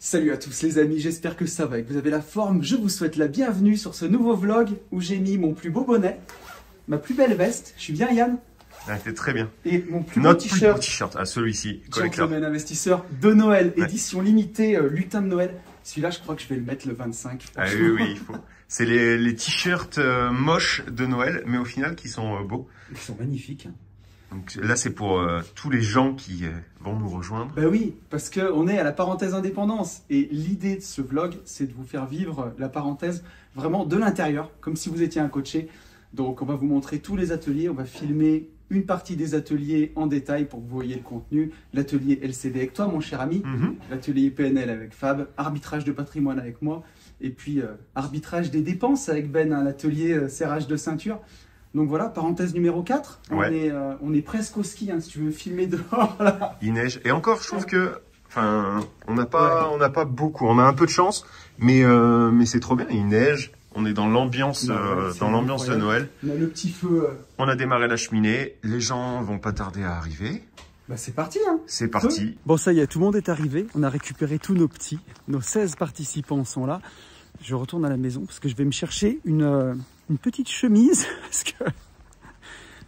Salut à tous les amis, j'espère que ça va et que vous avez la forme. Je vous souhaite la bienvenue sur ce nouveau vlog où j'ai mis mon plus beau bonnet, ma plus belle veste. Je suis bien Yann? Ah, t'es très bien. Et mon plus beau t-shirt. Celui-ci, collector. Gentleman investisseur de Noël, édition limitée, lutin de Noël. Celui-là, je crois que je vais le mettre le 25. Ah oui, il faut. C'est les t-shirts moches de Noël, mais au final qui sont beaux. Ils sont magnifiques. Hein. Donc là, c'est pour tous les gens qui vont nous rejoindre. Bah oui, parce qu'on est à la parenthèse indépendance. Et l'idée de ce vlog, c'est de vous faire vivre la parenthèse vraiment de l'intérieur, comme si vous étiez un coaché. Donc on va vous montrer tous les ateliers, on va filmer une partie des ateliers en détail pour que vous voyez le contenu. L'atelier LCD avec toi, mon cher ami. L'atelier PNL avec Fab. Arbitrage de patrimoine avec moi. Et puis arbitrage des dépenses avec Ben, l'atelier serrage de ceinture. Donc voilà, parenthèse numéro 4. Ouais. On est presque au ski, hein, si tu veux filmer dehors. Là. Il neige. Et encore, je trouve que... Enfin, on n'a pas beaucoup. On a un peu de chance, mais c'est trop bien. Il neige. On est dans l'ambiance de Noël. On a le petit feu. On a démarré la cheminée. Les gens vont pas tarder à arriver. Bah c'est parti, hein. C'est parti. Bon, ça y est, tout le monde est arrivé. On a récupéré tous nos petits. Nos 16 participants sont là. Je retourne à la maison parce que je vais me chercher une petite chemise parce que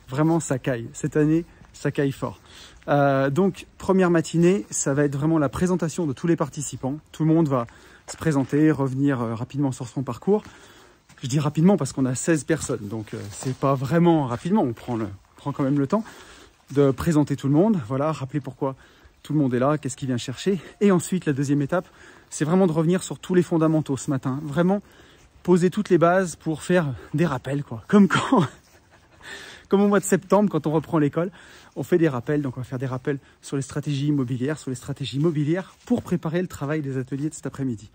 vraiment ça caille. Cette année, ça caille fort. Donc, première matinée, ça va être vraiment la présentation de tous les participants. Tout le monde va se présenter, revenir rapidement sur son parcours. Je dis rapidement parce qu'on a 16 personnes, donc c'est pas vraiment rapidement. On prend quand même le temps de présenter tout le monde. Voilà, rappeler pourquoi tout le monde est là, qu'est-ce qu'il vient chercher. Et ensuite, la deuxième étape, c'est vraiment de revenir sur tous les fondamentaux ce matin. Vraiment poser toutes les bases pour faire des rappels, quoi. Comme au mois de septembre, quand on reprend l'école, on fait des rappels. Donc, on va faire des rappels sur les stratégies immobilières, pour préparer le travail des ateliers de cet après-midi.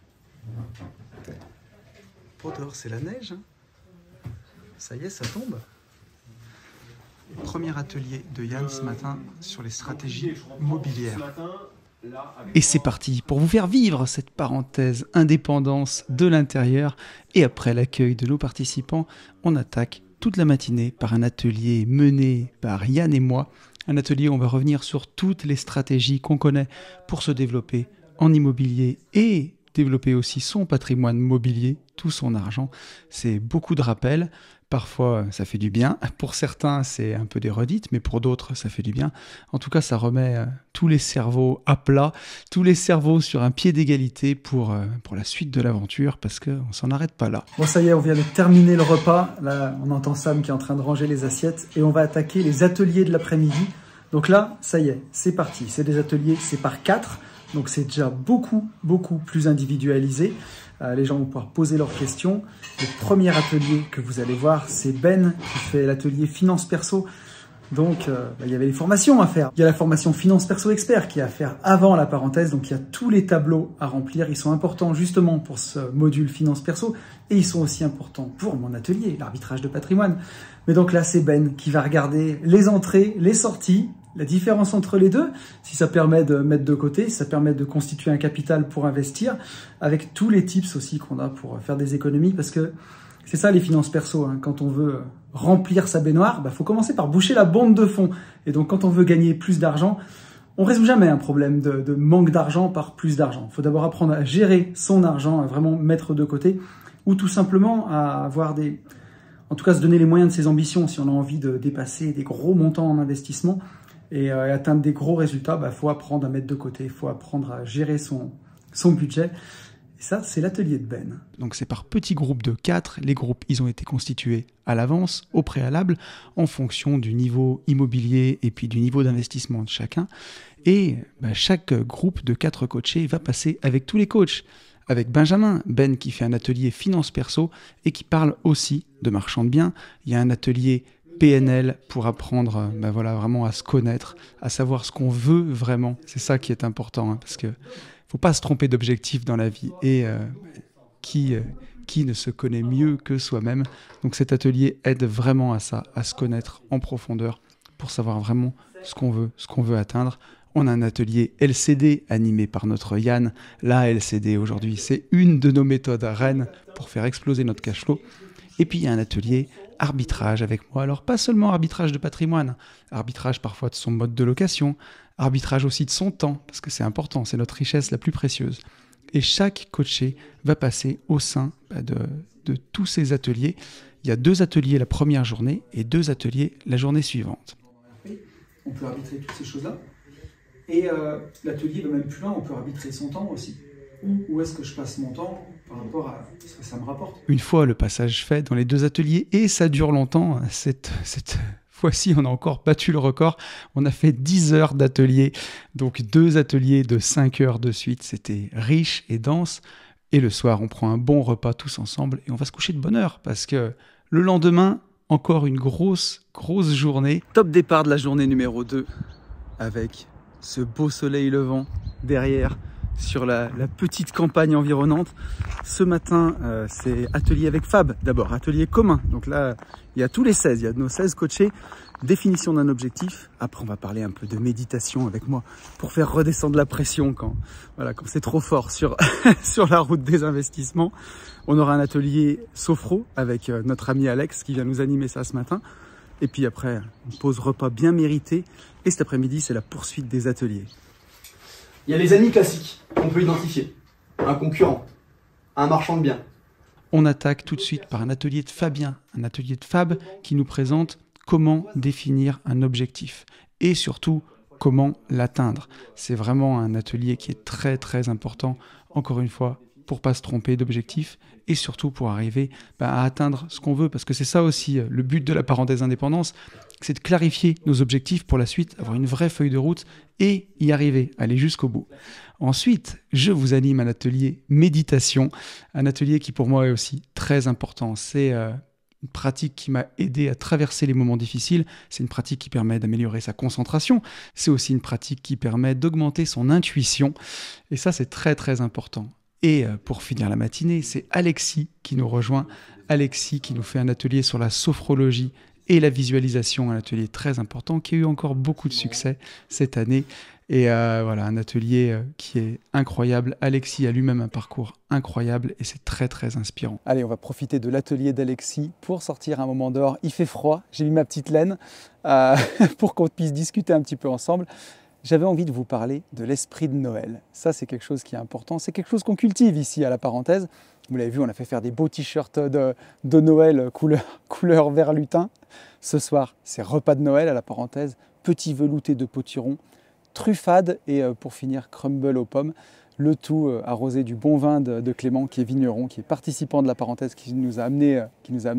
Pour dehors, c'est la neige. Hein. Ça y est, ça tombe. Premier atelier de Yann ce matin sur les stratégies immobilières. Et c'est parti pour vous faire vivre cette parenthèse indépendance de l'intérieur. Et après l'accueil de nos participants, on attaque toute la matinée par un atelier mené par Yann et moi. Un atelier où on va revenir sur toutes les stratégies qu'on connaît pour se développer en immobilier et développer aussi son patrimoine mobilier, tout son argent. C'est beaucoup de rappels. Parfois, ça fait du bien. Pour certains, c'est un peu des redites, mais pour d'autres, ça fait du bien. En tout cas, ça remet tous les cerveaux à plat, tous les cerveaux sur un pied d'égalité pour la suite de l'aventure, parce qu'on ne s'en arrête pas là. Bon, ça y est, on vient de terminer le repas. Là, on entend Sam qui est en train de ranger les assiettes, et on va attaquer les ateliers de l'après-midi. Donc là, ça y est, c'est parti. C'est des ateliers, c'est par 4. Donc c'est déjà beaucoup plus individualisé. Les gens vont pouvoir poser leurs questions. Le premier atelier que vous allez voir, c'est Ben qui fait l'atelier finance perso. Donc il y avait les formations à faire. Il y a la formation finance perso expert qui est à faire avant la parenthèse. Donc il y a tous les tableaux à remplir. Ils sont importants justement pour ce module finance perso. Et ils sont aussi importants pour mon atelier, l'arbitrage de patrimoine. Mais donc là, c'est Ben qui va regarder les entrées, les sorties, la différence entre les deux, si ça permet de mettre de côté, si ça permet de constituer un capital pour investir, avec tous les tips aussi qu'on a pour faire des économies, parce que c'est ça les finances perso, hein. Quand on veut remplir sa baignoire, faut commencer par boucher la bombe de fond. Et donc quand on veut gagner plus d'argent, on résout jamais un problème de manque d'argent par plus d'argent. Il faut d'abord apprendre à gérer son argent, à vraiment mettre de côté, ou tout simplement à avoir en tout cas se donner les moyens de ses ambitions si on a envie de dépasser des gros montants en investissement. Et atteindre des gros résultats, faut apprendre à mettre de côté, il faut apprendre à gérer son budget. Et ça, c'est l'atelier de Ben. Donc c'est par petits groupes de 4. Les groupes, ils ont été constitués à l'avance, au préalable, en fonction du niveau immobilier et puis du niveau d'investissement de chacun. Et chaque groupe de 4 coachés va passer avec tous les coachs. Avec Benjamin, Ben qui fait un atelier finance perso et qui parle aussi de marchand de biens. Il y a un atelier PNL pour apprendre vraiment à se connaître, à savoir ce qu'on veut vraiment. C'est ça qui est important, hein, parce que faut pas se tromper d'objectif dans la vie. Et qui ne se connaît mieux que soi-même. Donc cet atelier aide vraiment à ça, à se connaître en profondeur pour savoir vraiment ce qu'on veut atteindre. On a un atelier LCD animé par notre Yann. La LCD aujourd'hui, c'est une de nos méthodes reines pour faire exploser notre cash flow. Et puis il y a un atelier arbitrage avec moi. Alors pas seulement arbitrage de patrimoine, arbitrage parfois de son mode de location, arbitrage aussi de son temps, parce que c'est important, c'est notre richesse la plus précieuse. Et chaque coaché va passer au sein de tous ces ateliers. Il y a 2 ateliers la première journée et 2 ateliers la journée suivante. On peut arbitrer toutes ces choses-là. Et l'atelier va même plus loin, on peut arbitrer son temps aussi. Où est-ce que je passe mon temps par rapport à ce que ça me rapporte? Une fois le passage fait dans les 2 ateliers, et ça dure longtemps, cette fois-ci on a encore battu le record, on a fait 10 heures d'atelier, donc 2 ateliers de 5 heures de suite, c'était riche et dense. Et le soir, on prend un bon repas tous ensemble et on va se coucher de bonne heure parce que le lendemain, encore une grosse journée. Top départ de la journée numéro 2 avec ce beau soleil levant derrière sur la petite campagne environnante. Ce matin, c'est atelier avec Fab d'abord, atelier commun. Donc là, il y a tous les 16, il y a nos 16 coachés. Définition d'un objectif. Après, on va parler un peu de méditation avec moi pour faire redescendre la pression quand c'est trop fort sur la route des investissements. On aura un atelier sophro avec notre ami Alex qui vient nous animer ça ce matin. Et puis après, une pause repas bien méritée. Et cet après-midi, c'est la poursuite des ateliers. Il y a les ennemis classiques qu'on peut identifier. Un concurrent, un marchand de biens. On attaque tout de suite par un atelier de Fabien, un atelier de Fab qui nous présente comment définir un objectif et surtout comment l'atteindre. C'est vraiment un atelier qui est très important, encore une fois, pour pas se tromper d'objectif et surtout pour arriver à atteindre ce qu'on veut. Parce que c'est ça aussi le but de la parenthèse indépendance, c'est de clarifier nos objectifs pour la suite, avoir une vraie feuille de route et y arriver, aller jusqu'au bout. Ensuite, je vous anime un atelier méditation, un atelier qui pour moi est aussi très important. C'est une pratique qui m'a aidé à traverser les moments difficiles. C'est une pratique qui permet d'améliorer sa concentration. C'est aussi une pratique qui permet d'augmenter son intuition. Et ça, c'est très important. Et pour finir la matinée, c'est Alexis qui nous rejoint. Alexis qui nous fait un atelier sur la sophrologie et la visualisation, un atelier très important qui a eu encore beaucoup de succès cette année. Et voilà, un atelier qui est incroyable. Alexis a lui-même un parcours incroyable et c'est très inspirant. Allez, on va profiter de l'atelier d'Alexis pour sortir un moment dehors. Il fait froid, j'ai mis ma petite laine pour qu'on puisse discuter un petit peu ensemble. J'avais envie de vous parler de l'esprit de Noël. Ça, c'est quelque chose qui est important. C'est quelque chose qu'on cultive ici à la parenthèse. Vous l'avez vu, on a fait faire des beaux t-shirts de Noël couleur vert lutin. Ce soir, c'est repas de Noël à la parenthèse. Petit velouté de potiron, truffade et pour finir, crumble aux pommes. Le tout arrosé du bon vin de Clément, qui est vigneron, qui est participant de la parenthèse, qui nous a amené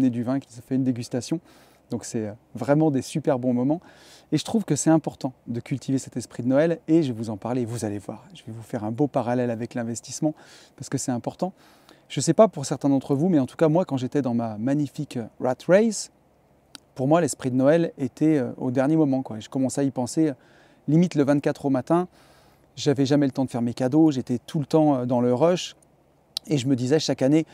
du vin, qui nous a fait une dégustation. Donc c'est vraiment des super bons moments. Et je trouve que c'est important de cultiver cet esprit de Noël et je vais vous en parler, vous allez voir. Je vais vous faire un beau parallèle avec l'investissement parce que c'est important. Je ne sais pas pour certains d'entre vous, mais en tout cas moi, quand j'étais dans ma magnifique rat race, pour moi l'esprit de Noël était au dernier moment, quoi. Et je commençais à y penser limite le 24 au matin. J'avais jamais le temps de faire mes cadeaux, j'étais tout le temps dans le rush et je me disais chaque année,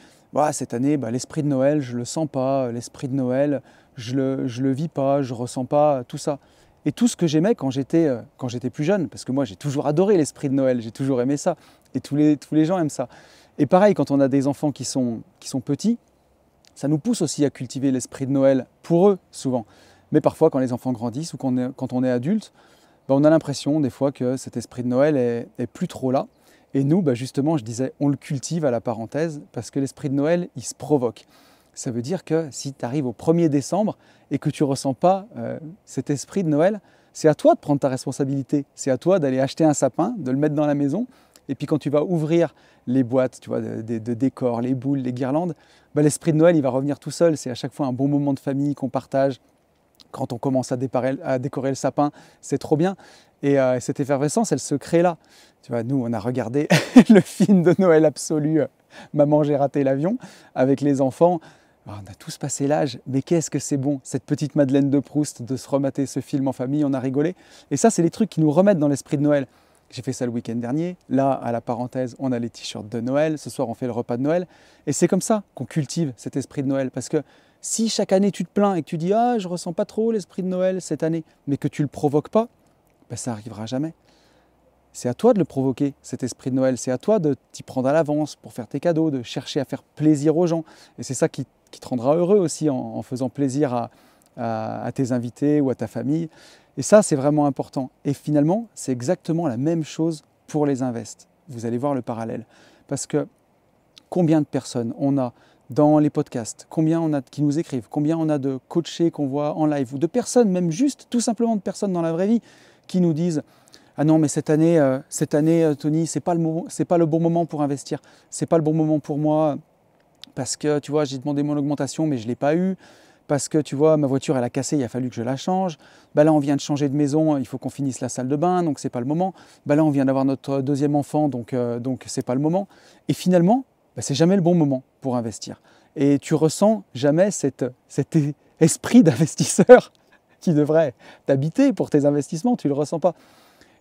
cette année, l'esprit de Noël, je ne le sens pas, l'esprit de Noël, je le vis pas, je ne ressens pas tout ça. Et tout ce que j'aimais quand j'étais plus jeune, parce que moi j'ai toujours adoré l'esprit de Noël, j'ai toujours aimé ça, et tous les gens aiment ça. Et pareil, quand on a des enfants qui sont petits, ça nous pousse aussi à cultiver l'esprit de Noël pour eux, souvent. Mais parfois, quand les enfants grandissent ou quand on est adulte, on a l'impression des fois que cet esprit de Noël est plus trop là. Et nous, justement, je disais, on le cultive à la parenthèse, parce que l'esprit de Noël, il se provoque. Ça veut dire que si tu arrives au 1er décembre et que tu ne ressens pas cet esprit de Noël, c'est à toi de prendre ta responsabilité. C'est à toi d'aller acheter un sapin, de le mettre dans la maison. Et puis quand tu vas ouvrir les boîtes de décors, les boules, les guirlandes, l'esprit de Noël, il va revenir tout seul. C'est à chaque fois un bon moment de famille qu'on partage. Quand on commence à décorer le sapin, c'est trop bien. Et cette effervescence, elle se crée là. Tu vois, nous, on a regardé le film de Noël absolu, Maman, j'ai raté l'avion, avec les enfants. Alors, on a tous passé l'âge, mais qu'est-ce que c'est bon, cette petite Madeleine de Proust, de se remater ce film en famille, on a rigolé. Et ça, c'est les trucs qui nous remettent dans l'esprit de Noël. J'ai fait ça le week-end dernier. Là, à la parenthèse, on a les t-shirts de Noël. Ce soir, on fait le repas de Noël. Et c'est comme ça qu'on cultive cet esprit de Noël. Parce que si chaque année, tu te plains et que tu dis « Ah, je ne ressens pas trop l'esprit de Noël cette année », mais que tu ne le provoques pas, ça n'arrivera jamais. C'est à toi de le provoquer, cet esprit de Noël. C'est à toi de t'y prendre à l'avance pour faire tes cadeaux, de chercher à faire plaisir aux gens. Et c'est ça qui te rendra heureux aussi en faisant plaisir à tes invités ou à ta famille. Et ça, c'est vraiment important. Et finalement, c'est exactement la même chose pour les invests. Vous allez voir le parallèle. Parce que combien de personnes on a dans les podcasts, combien on a qui nous écrivent, combien on a de coachés qu'on voit en live, ou de personnes, même juste, tout simplement de personnes dans la vraie vie, qui nous disent « Ah non, mais cette année Tony, c'est pas le bon moment pour investir, c'est pas le bon moment pour moi, parce que, tu vois, j'ai demandé mon augmentation, mais je ne l'ai pas eu, parce que, tu vois, ma voiture, elle a cassé, il a fallu que je la change. Bah là, on vient de changer de maison, il faut qu'on finisse la salle de bain, donc c'est pas le moment. Bah là, on vient d'avoir notre deuxième enfant, donc c'est pas le moment. » Et finalement, c'est jamais le bon moment pour investir. Et tu ressens jamais cet esprit d'investisseur qui devrait t'habiter pour tes investissements, tu ne le ressens pas.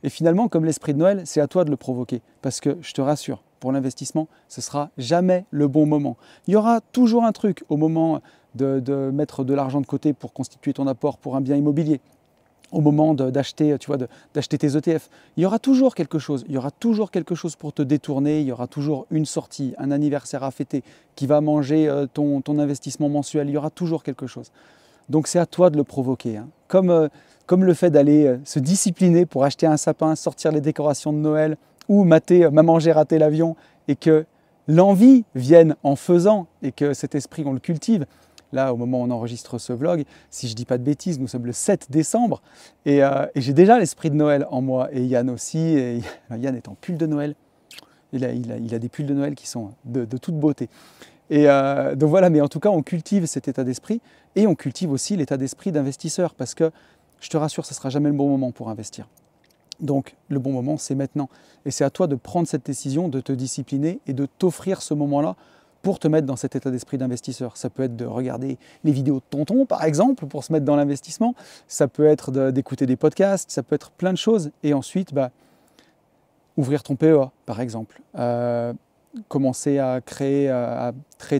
Et finalement, comme l'esprit de Noël, c'est à toi de le provoquer. Parce que je te rassure, pour l'investissement, ce ne sera jamais le bon moment. Il y aura toujours un truc au moment de mettre de l'argent de côté pour constituer ton apport pour un bien immobilier, au moment d'acheter tes ETF. Il y aura toujours quelque chose. Il y aura toujours quelque chose pour te détourner. Il y aura toujours une sortie, un anniversaire à fêter qui va manger ton investissement mensuel. Il y aura toujours quelque chose. Donc c'est à toi de le provoquer. Hein. Comme le fait d'aller se discipliner pour acheter un sapin, sortir les décorations de Noël ou mater Maman j'ai raté l'avion et que l'envie vienne en faisant et que cet esprit on le cultive. Là, au moment où on enregistre ce vlog, si je ne dis pas de bêtises, nous sommes le 7 décembre et j'ai déjà l'esprit de Noël en moi et Yann aussi. Et Yann est en pull de Noël. Il a des pulls de Noël qui sont de toute beauté. Et donc voilà, mais en tout cas, on cultive cet état d'esprit et on cultive aussi l'état d'esprit d'investisseur parce que, je te rassure, ce ne sera jamais le bon moment pour investir. Donc, le bon moment, c'est maintenant. Et c'est à toi de prendre cette décision, de te discipliner et de t'offrir ce moment-là pour te mettre dans cet état d'esprit d'investisseur. Ça peut être de regarder les vidéos de tonton, par exemple, pour se mettre dans l'investissement. Ça peut être d'écouter des podcasts, ça peut être plein de choses. Et ensuite, ouvrir ton PEA, par exemple. Commencer à créer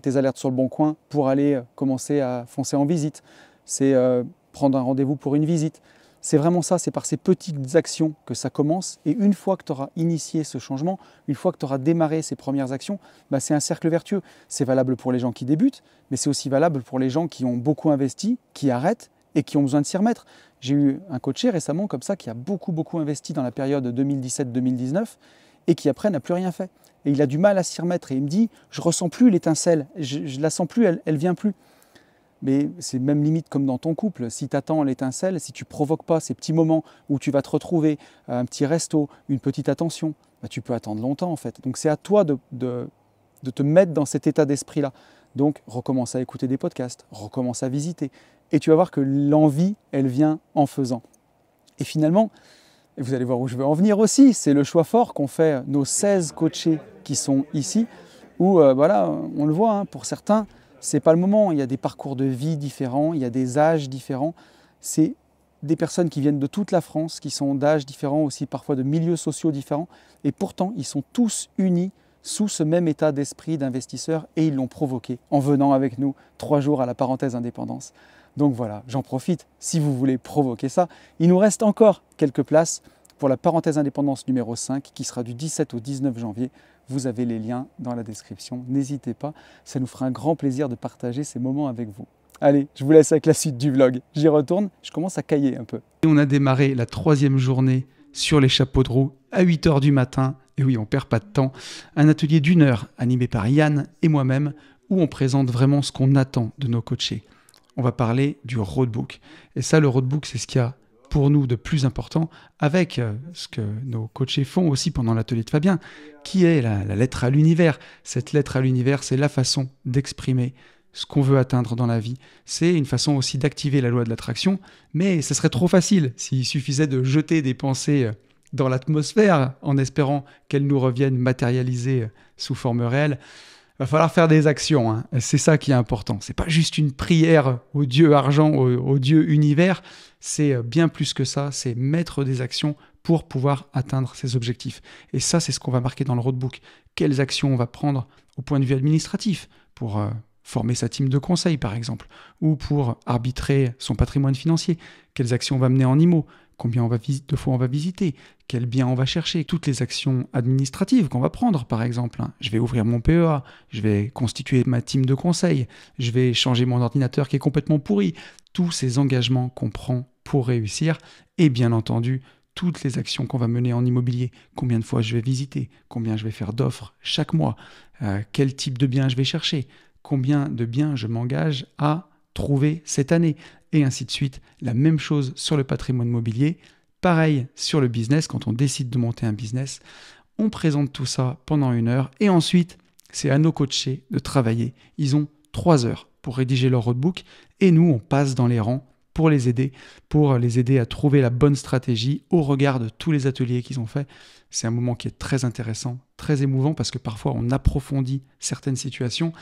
tes alertes sur le bon coin pour aller commencer à foncer en visite. C'est prendre un rendez-vous pour une visite. C'est vraiment ça, c'est par ces petites actions que ça commence. Et une fois que tu auras initié ce changement, une fois que tu auras démarré ces premières actions, c'est un cercle vertueux. C'est valable pour les gens qui débutent, mais c'est aussi valable pour les gens qui ont beaucoup investi, qui arrêtent et qui ont besoin de s'y remettre. J'ai eu un coaché récemment comme ça qui a beaucoup investi dans la période 2017-2019 et qui après n'a plus rien fait. Et il a du mal à s'y remettre et il me dit « je ne ressens plus l'étincelle, je ne la sens plus, elle ne vient plus ». Mais c'est même limite comme dans ton couple. Si tu attends l'étincelle, si tu ne provoques pas ces petits moments où tu vas te retrouver, un petit resto, une petite attention, tu peux attendre longtemps en fait. Donc c'est à toi de te mettre dans cet état d'esprit-là. Donc recommence à écouter des podcasts, recommence à visiter. Et tu vas voir que l'envie, elle vient en faisant. Et finalement, et vous allez voir où je veux en venir aussi, c'est le choix fort qu'ont fait nos 16 coachés qui sont ici, où voilà, on le voit, hein, pour certains, c'est pas le moment. Il y a des parcours de vie différents, il y a des âges différents. C'est des personnes qui viennent de toute la France, qui sont d'âges différents, aussi parfois de milieux sociaux différents. Et pourtant, ils sont tous unis sous ce même état d'esprit d'investisseur et ils l'ont provoqué en venant avec nous 3 jours à la parenthèse indépendance. Donc voilà, j'en profite si vous voulez provoquer ça. Il nous reste encore quelques places pour la parenthèse indépendance numéro 5 qui sera du 17 au 19 janvier. Vous avez les liens dans la description, n'hésitez pas, ça nous fera un grand plaisir de partager ces moments avec vous. Allez, je vous laisse avec la suite du vlog. J'y retourne, je commence à cailler un peu. Et on a démarré la 3e journée sur les chapeaux de roue à 8 h du matin. Et oui, on ne perd pas de temps. Un atelier d'1 heure animé par Yann et moi-même où on présente vraiment ce qu'on attend de nos coachés. On va parler du roadbook. Et ça, le roadbook, c'est ce qu'il y a pour nous de plus important avec ce que nos coachés font aussi pendant l'atelier de Fabien, qui est la lettre à l'univers. Cette lettre à l'univers, c'est la façon d'exprimer ce qu'on veut atteindre dans la vie. C'est une façon aussi d'activer la loi de l'attraction, mais ce serait trop facile s'il suffisait de jeter des pensées dans l'atmosphère en espérant qu'elles nous reviennent matérialisées sous forme réelle. Il va falloir faire des actions, hein. C'est ça qui est important. C'est pas juste une prière au Dieu argent, au Dieu univers, c'est bien plus que ça, c'est mettre des actions pour pouvoir atteindre ses objectifs. Et ça, c'est ce qu'on va marquer dans le roadbook. Quelles actions on va prendre au point de vue administratif pour former sa team de conseil, par exemple, ou pour arbitrer son patrimoine financier. Quelles actions on va mener en IMO, combien de fois on va visiter, quel bien on va chercher, toutes les actions administratives qu'on va prendre, par exemple. Je vais ouvrir mon PEA, je vais constituer ma team de conseil, je vais changer mon ordinateur qui est complètement pourri. Tous ces engagements qu'on prend pour réussir et bien entendu, toutes les actions qu'on va mener en immobilier, combien de fois je vais visiter, combien je vais faire d'offres chaque mois, quel type de bien je vais chercher, combien de biens je m'engage à trouver cette année, et ainsi de suite. La même chose sur le patrimoine immobilier, pareil sur le business, quand on décide de monter un business, on présente tout ça pendant 1 heure, et ensuite, c'est à nos coachés de travailler. Ils ont 3 heures pour rédiger leur roadbook, et nous, on passe dans les rangs pour les aider à trouver la bonne stratégie au regard de tous les ateliers qu'ils ont faits. C'est un moment qui est très intéressant, très émouvant, parce que parfois on approfondit certaines situations.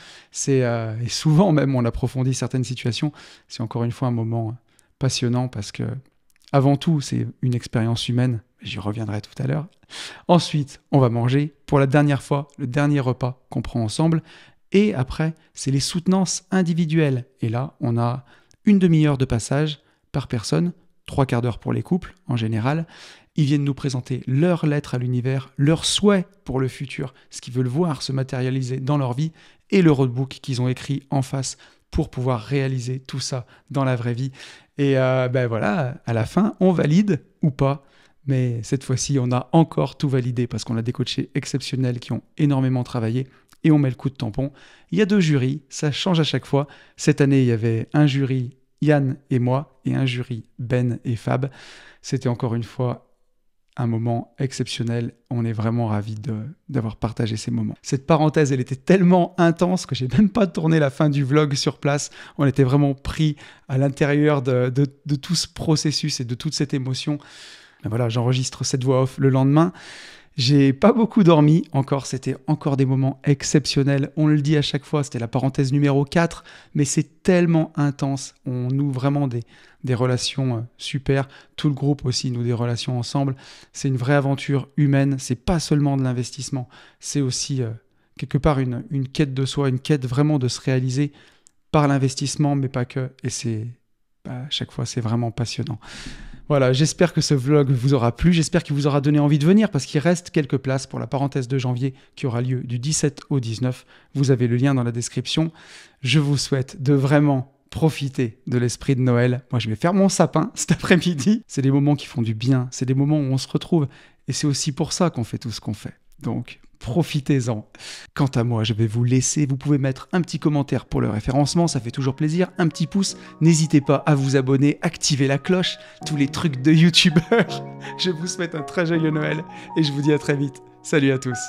Et souvent même on approfondit certaines situations. C'est encore une fois un moment passionnant, parce que avant tout, c'est une expérience humaine. J'y reviendrai tout à l'heure. Ensuite, on va manger pour la dernière fois, le dernier repas qu'on prend ensemble. Et après, c'est les soutenances individuelles. Et là, on a 1 demi-heure de passage par personne, 3/4 d'heure pour les couples en général. Ils viennent nous présenter leur lettre à l'univers, leurs souhaits pour le futur, ce qu'ils veulent voir se matérialiser dans leur vie, et le roadbook qu'ils ont écrit en face pour pouvoir réaliser tout ça dans la vraie vie. Et voilà, à la fin, on valide ou pas. Mais cette fois-ci, on a encore tout validé, parce qu'on a des coachés exceptionnels qui ont énormément travaillé, et on met le coup de tampon. Il y a 2 jurys, ça change à chaque fois. Cette année, il y avait un jury, Yann et moi, et un jury, Ben et Fab. C'était encore une fois un moment exceptionnel. On est vraiment ravis d'avoir partagé ces moments. Cette parenthèse, elle était tellement intense que j'ai même pas tourné la fin du vlog sur place. On était vraiment pris à l'intérieur de tout ce processus et de toute cette émotion. Ben voilà, j'enregistre cette voix off le lendemain. J'ai pas beaucoup dormi encore, c'était encore des moments exceptionnels. On le dit à chaque fois, c'était la parenthèse numéro 4, mais c'est tellement intense. On noue vraiment des relations super. Tout le groupe aussi noue des relations ensemble. C'est une vraie aventure humaine. C'est pas seulement de l'investissement, c'est aussi quelque part une quête de soi, une quête vraiment de se réaliser par l'investissement, mais pas que. Et à chaque fois, c'est vraiment passionnant. Voilà, j'espère que ce vlog vous aura plu, j'espère qu'il vous aura donné envie de venir, parce qu'il reste quelques places pour la parenthèse de janvier qui aura lieu du 17 au 19. Vous avez le lien dans la description. Je vous souhaite de vraiment profiter de l'esprit de Noël. Moi, je vais faire mon sapin cet après-midi. C'est des moments qui font du bien, c'est des moments où on se retrouve, et c'est aussi pour ça qu'on fait tout ce qu'on fait. Donc, profitez-en. Quant à moi, je vais vous laisser. Vous pouvez mettre un petit commentaire pour le référencement, ça fait toujours plaisir. Un petit pouce. N'hésitez pas à vous abonner, activer la cloche, tous les trucs de youtubeurs. Je vous souhaite un très joyeux Noël et je vous dis à très vite. Salut à tous.